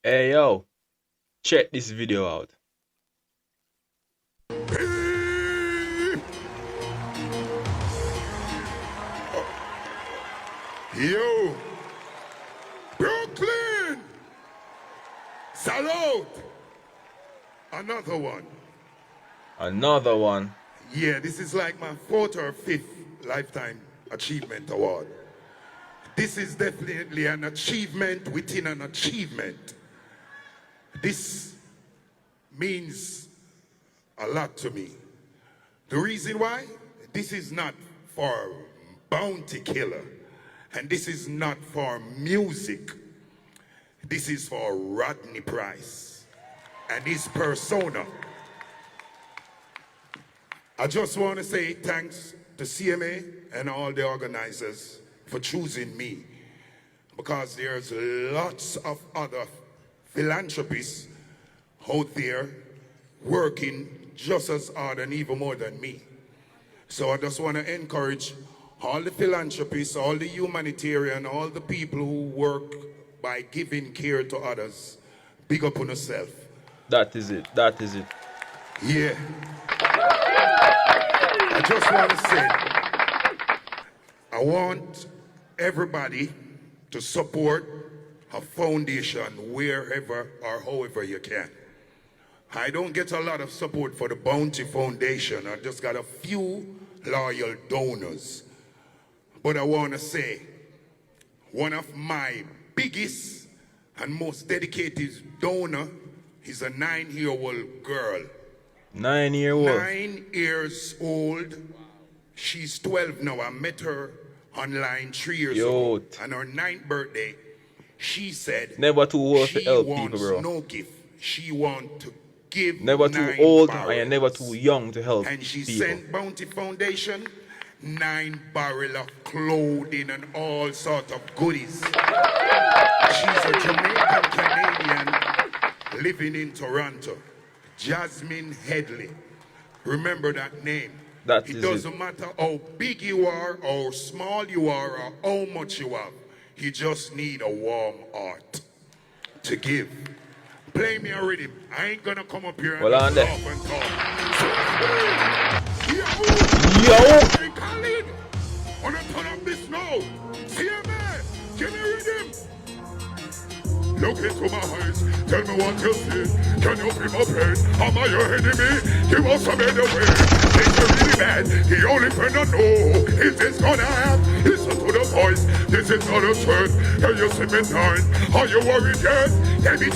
Hey yo, check this video out. Yo, Brooklyn, salute. Another one. Another one. Yeah, this is like my 4th or 5th Lifetime Achievement Award. This is definitely an achievement within an achievement. This means a lot to me. The reason why? This is not for Bounty Killer. And this is not for music. This is for Rodney Price and his persona. I just want to say thanks to CMA and all the organizers for choosing me, because there's lots of other philanthropists out there working just as hard and even more than me. So I just want to encourage all the philanthropists, all the humanitarian, all the people who work by giving care to others. Big up on yourself. That is it. That is it. Yeah. I just want to say, I want everybody to support a foundation wherever or however you can. I don't get a lot of support for the Bounty Foundation. I just got a few loyal donors. But I want to say, one of my biggest and most dedicated donor is a 9-year-old girl. 9-year-old. 9 years old. She's 12 now. I met her online 3 years ago. On her 9th birthday, she said never too old to help people, bro. No gift. She wants to give. Never too old and never too young to help and she people. sent Bounty Foundation 9 barrels of clothing and all sorts of goodies. She's a Jamaican Canadian living in Toronto. Jasmine Headley. Remember that name. It doesn't matter how big you are, how small you are, or how much you have. You just need a warm heart to give. Play me a rhythm. I ain't gonna come up here and laugh and talk. Yo! Hey, Khalid! Wanna turn up this now? CMA! Give me a rhythm! Look into my eyes, tell me what you see. Can you feel my pain? Am I your enemy? Give us a better way. Things are really bad. The only friend I know is this gonna happen. Listen to the voice. This is not a threat. Can you see me dying? Are you worried yet? Let me